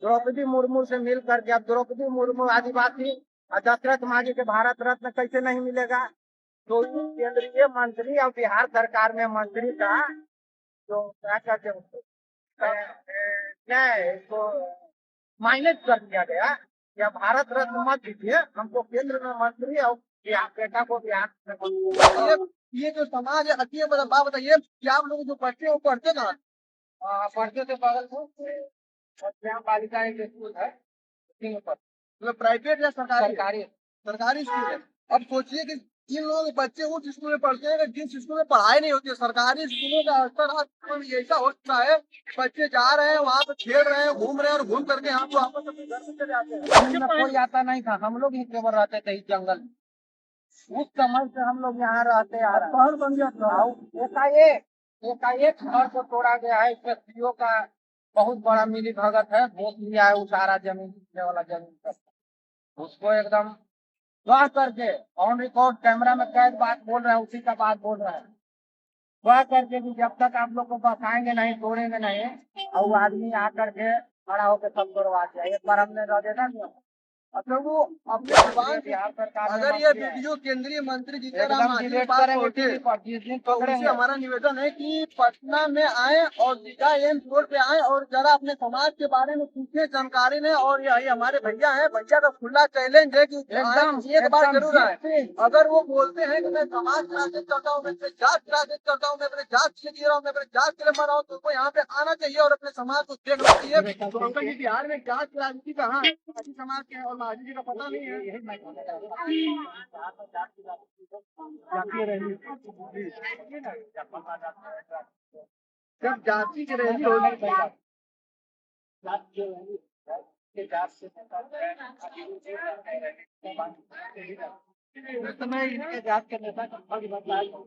द्रौपदी मुर्मू से मिल करके, अब द्रौपदी मुर्मू आदिवासी और दशरथ मांझी के भारत रत्न कैसे नहीं मिलेगा? तो केंद्रीय मंत्री और बिहार सरकार में मंत्री का जो क्या कहते हैं उसको, इसको माइनस कर दिया गया, या भारत रत्न मत दीजिए हमको, केंद्र में मंत्री और बेटा को बिहार में मंत्री। ये जो समाज है, अच्छी बात बताइए, क्या आप लोग जो पढ़ते हैं वो पढ़ते कहाँ? पढ़ते थे बगल में, और यहाँ बालिका एक स्कूल है, मतलब प्राइवेट या सरकारी? सरकारी। सरकारी स्कूल है। अब सोचिए कि इन लोगों के बच्चे उस स्कूल में पढ़ते हैं जिस स्कूल में पढ़ाई नहीं होती है। सरकारी स्कूलों का स्तर आज ऐसा हो चुका है, बच्चे जा रहे हैं वहाँ पे खेल रहे हैं, घूम रहे हैं, और घूम करके यहाँ पे वापस अपने घर में चले आते हैं। कोई आता नहीं था, हम लोग ही केवल रहते थे इस जंगल में। उस समय से हम लोग यहाँ रहते आ रहे हैं। शहर बन गया था। एकाएक घर को तोड़ा गया है। इसमें सीओ का बहुत बड़ा मिली भगत है, घोष लिया है, वो सारा जमीन वाला जमीन सब उसको एकदम गढ़ करके ऑन रिकॉर्ड कैमरा में कैद बात बोल रहे हैं, उसी का बात बोल रहे हैं। गढ़ करके भी जब तक आप लोग को बताएंगे नहीं, तोड़ेंगे नहीं, और वो आदमी आकर के खड़ा होकर सब तोड़वा दिया। एक बार हमने रह देना अच्छा, वो अपने जुबान से बिहार सरकार अगर ये वीडियो केंद्रीय मंत्री जीतन मांझी के पास पहुंचे जिस दिन तो उनसे हमारा निवेदन है कि पटना में आए और दीघा एम्स रोड पे आए और जरा अपने समाज के बारे में पूछे, जानकारी लें। और यही हमारे भैया हैं, भैया का खुला चैलेंज है कि एकदम एक बार जरूर आए। अगर वो बोलते हैं कि मैं समाज की राजनीति करता हूँ, मैं अपने जात की राजनीति करता हूँ, मैं अपने जात के लिए जी रहा हूँ, मैं अपने जात के लिए मर रहा हूँ, तो उनको यहाँ पे आना चाहिए और अपने समाज को देखना चाहिए। तो अंकल जी, बिहार में जात की राजनीति कहाँ है? समाज के और मांझी जी का पता नहीं है। जब जाति की रैली होगी तो मैं इनके जात के नेता का फर्ज बदलाया हूँ।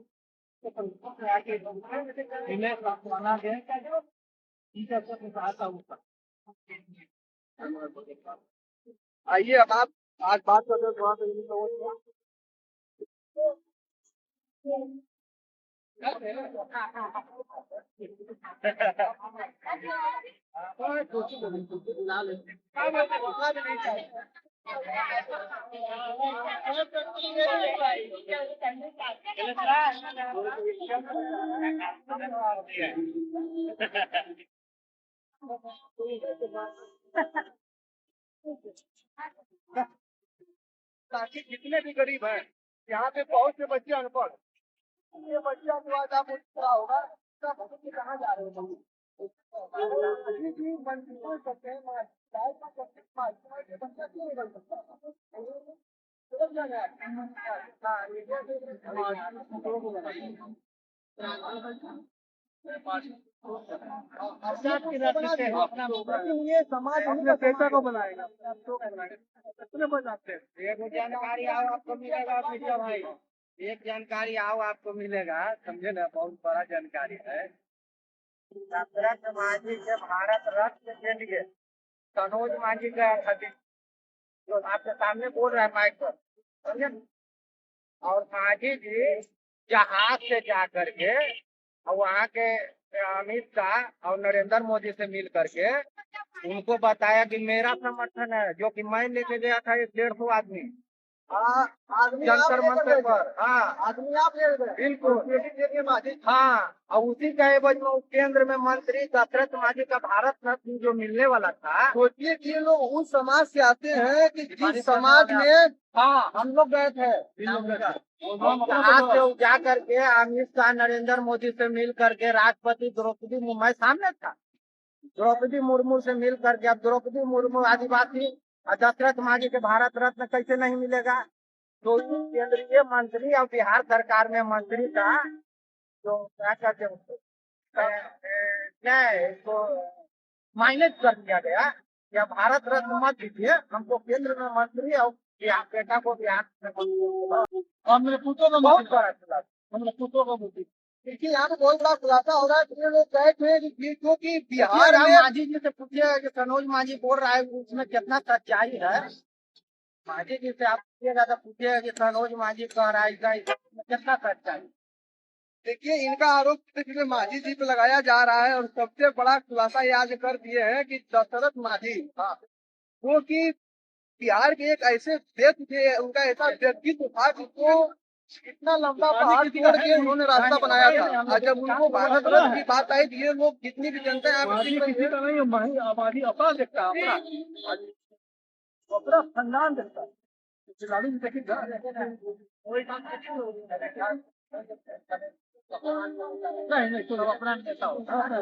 इन्हें बना दे इनका सब सहायता होता। आइए, अब आप आज बात कर रहे हो थोड़ा सा इन लोगों से। ताकि जितने भी गरीब हैं, यहाँ पे बहुत से बच्चे अनपढ़, ये बच्चा को आज आप पूरा होगा कहाँ जा रहे हो? बच्चा क्यों नहीं बन सकता? ये समाज अपने पैसा को बनाएगा, कितने बच आते हैं। एक जानकारी आओ आपको मिलेगा मीडिया भाई, एक जानकारी आओ आपको मिलेगा, समझे ना, बहुत बड़ा जानकारी है। दशरथ मांझी के भारत रत्न के लिए सनोज मांझी गया था, जो आपके सामने बोल रहा है माइक पर, समझे। और मांझी जी जहाज से जा करके और वहाँ के अमित शाह और नरेंद्र मोदी से मिल करके उनको बताया कि मेरा समर्थन है, जो कि मैं लेके गया था 150 आदमी जंतर मंतर पर। हाँ, आदमी आप ले गए बिल्कुल। हाँ, और उसी का एवज में केंद्र में मंत्री दशरथ मांझी का भारत रत्न जो मिलने वाला था। सोचिए कि ये लोग उस समाज से आते हैं कि जिस समाज में, हाँ, हम लोग गए थे आज से जा करके अमित शाह नरेंद्र मोदी से मिल करके राष्ट्रपति द्रौपदी मुर्मू, मैं सामने था, द्रौपदी मुर्मू से मिल करके, अब द्रौपदी मुर्मू आदिवासी और दशरथ मांझी के भारत रत्न कैसे नहीं मिलेगा? तो केंद्रीय मंत्री और बिहार सरकार में मंत्री का जो क्या कहते हैं उसको, इसको माइनस कर दिया गया, या भारत रत्न मत दीजिए हमको, केंद्र में मंत्री और बेटा को बिहार में मंत्री। और मेरे पुत्रों का बहुत बड़ा खुलासा, मेरे पुत्रों का मुद्दे। देखिए, यहाँ पे बहुत बड़ा खुलासा हो रहा है कि ये लोग कहे थे कि क्योंकि बिहार में मांझी जी से पूछिए कि सनोज मांझी बोल रहा है उसमें कितना सच्चाई है। मांझी जी से आप पूछिएगा तो पूछिएगा कि सनोज मांझी कह रहा है इसमें कितना सच्चाई। देखिए, इनका आरोप सिर्फ मांझी जी पे लगाया जा रहा है और सबसे बड़ा खुलासा ये आज कर दिए हैं कि दशरथ मांझी, जो कि बिहार के एक ऐसे व्यक्ति थे, उनका ऐसा व्यक्तित्व था जिसको इतना लंबा पहाड़ तोड़ के उन्होंने रास्ता बनाया था। और जब उनको भारत रत्न की बात आई, ये लोग जितनी भी जनता है आबादी अपना देखता है, अपना खानदान देखता है। खिलाड़ी भी देखेगा, वही काम नहीं नहीं, तो अपना नेता होता है।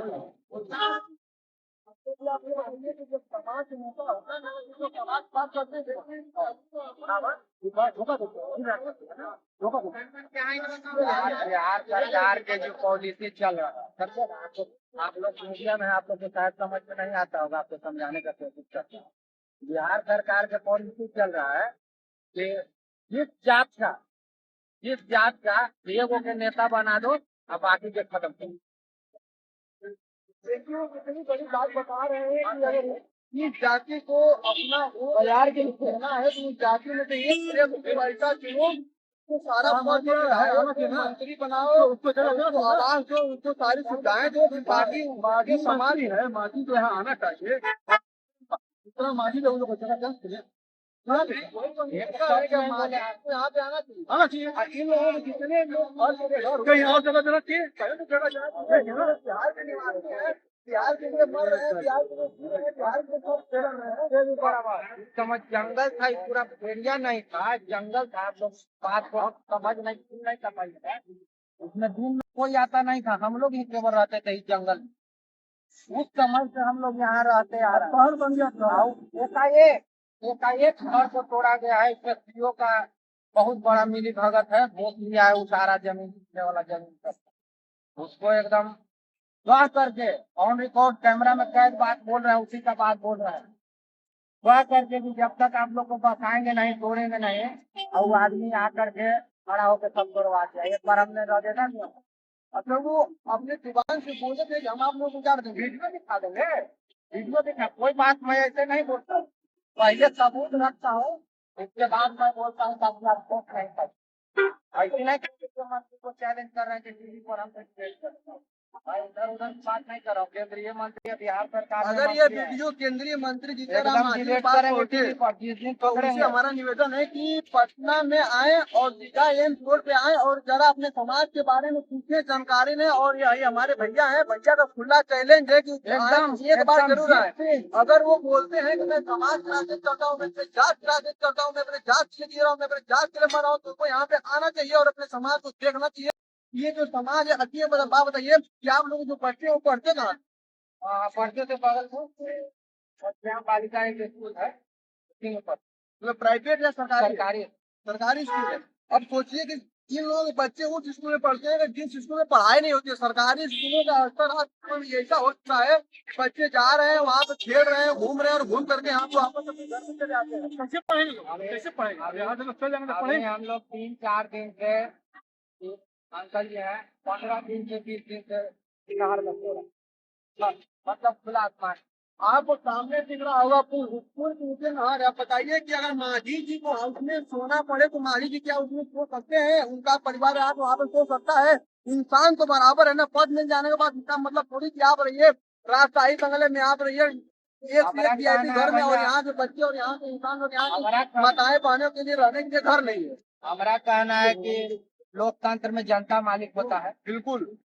जब समाज नेता होता है ना, तो समाज बात करते थे धोखा बिहार सरकार के जो पॉलिसी चल रहा है, समझे ना, आप लोग मीडिया में, आप लोग को शायद समझ में नहीं आता होगा, आपको समझाने का कोशिश करता हूँ। बिहार सरकार के पॉलिसी चल रहा है कि जिस जात का एगो के नेता बना दो और बाकी के खत्म करो। देखिए, कितनी बड़ी बात बता रहे हैं कि अगर इस जाति को अपना बाजार के लिए रहना है तो उस जाति में से एक ऐसा चुनो तो सारा पद मंत्री बनाओ, उसको आवास दो, उसको सारी सुविधाएं दो, बाकी समाज है, माजी तो यहाँ आना चाहिए। इतना माजी लोगों को बचाना चाहते हैं, यहाँ पे आना चाहिए। इन लोगों को जितने लोग कहीं और जगह जाना चाहिए, कहीं तो जगह बिहार के निवासी है, बिहार के लिए मर रहे हैं, बिहार के लिए जी रहे हैं, बिहार के सब चल रहे हैं। समझ जंगल था, ये पूरा एरिया नहीं था, जंगल था। आप लोग बात को समझ नहीं कर पाए। उसमें दिन में कोई आता नहीं था, हम लोग ही केवल रहते थे इस जंगल में। उस समय से हम लोग यहाँ रहते आ रहे हैं। शहर बन गया था। एकाएक घर को तोड़ा गया है। इसमें सीओ का बहुत बड़ा मिली भगत है, वोट लिया है, वो सारा जमीन वाला जमीन सब उसको एकदम गढ़ करके ऑन रिकॉर्ड कैमरा में कैद बात बोल रहे हैं, उसी का बात बोल रहे हैं। गढ़ करके भी जब तक आप लोग को बसाएंगे नहीं, तोड़ेंगे नहीं, और वो आदमी आकर के खड़ा होकर सब तोड़वा दिया। एक बार हमने रह देखा नहीं। अच्छा, वो अपने जुबान से बोले थे कि हम आप लोग को क्या देंगे, वीडियो दिखा देंगे, वीडियो दिखा। कोई बात मैं ऐसे नहीं बोलता, पहले सबूत रखता हूँ, उसके बाद मैं बोलता हूँ ताकि आप सोच नहीं सकते। ऐसे नहीं कि मंत्री को चैलेंज कर रहे हैं कि टीवी पर हम करता हूँ। इधर उधर बात नहीं कर रहा हूँ। केंद्रीय मंत्री है, बिहार सरकार अगर ये वीडियो केंद्रीय मंत्री जीतनराम मांझी की बात होती है जिस दिन तो उनसे हमारा निवेदन है कि पटना में आए और दीघा एम्स रोड पे आए और जरा अपने समाज के बारे में पूछे, जानकारी लें। और यही हमारे भैया हैं, भैया का खुला चैलेंज है कि एक बार जरूर आए। अगर वो बोलते हैं कि मैं समाज राजनीति करता हूँ, मैं जात राजनीति करता हूँ, मैं अपने जात के लिए जी रहा हूँ, मैं अपने जात के लिए मर रहा हूँ, तो उनको यहाँ पे आना चाहिए और अपने समाज को देखना चाहिए। ये जो समाज है, अच्छी बात बताइए कि आप लोग जो बच्चे वो पढ़ते कहाँ? पढ़ते थे बगल में बालिका एक स्कूल है, मतलब प्राइवेट या सरकारी? सरकारी सरकारी स्कूल है। अब सोचिए कि इन लोगों के बच्चे उस स्कूल में पढ़ते हैं जिस स्कूल में पढ़ाई नहीं होती है। सरकारी स्कूलों का स्तर आज ऐसा हो चुका है, बच्चे जा रहे हैं वहाँ पे खेल रहे हैं, घूम रहे हैं और घूम करके यहाँ पे वापस अपने घर में चले आते हैं। कैसे पढ़ेंगे, कैसे पढ़ेंगे? यहाँ से चल जाएंगे तो पढ़ेंगे। हम लोग 3-4 दिन से अंकल जी है, 15 दिन से 20 दिन से बिहार में मतलब खुला आसमान आपको सामने दिख रहा होगा पुल, पुल के नीचे नहर है। बताइए कि अगर मांझी जी को उसमें सोना पड़े तो मांझी जी क्या उसमें सो सकते हैं? उनका परिवार आप वहाँ पे सो सकता है? इंसान तो बराबर है ना। पद मिल जाने के बाद इसका मतलब थोड़ी कि आप रहिए राजशाही बंगले में, आप रहिए एक VIP घर में और यहाँ के बच्चे और यहाँ के इंसान और यहाँ के माताएं बहनों के लिए रहने के लिए घर नहीं है। हमारा कहना है कि लोकतंत्र में जनता मालिक होता है। बिल्कुल।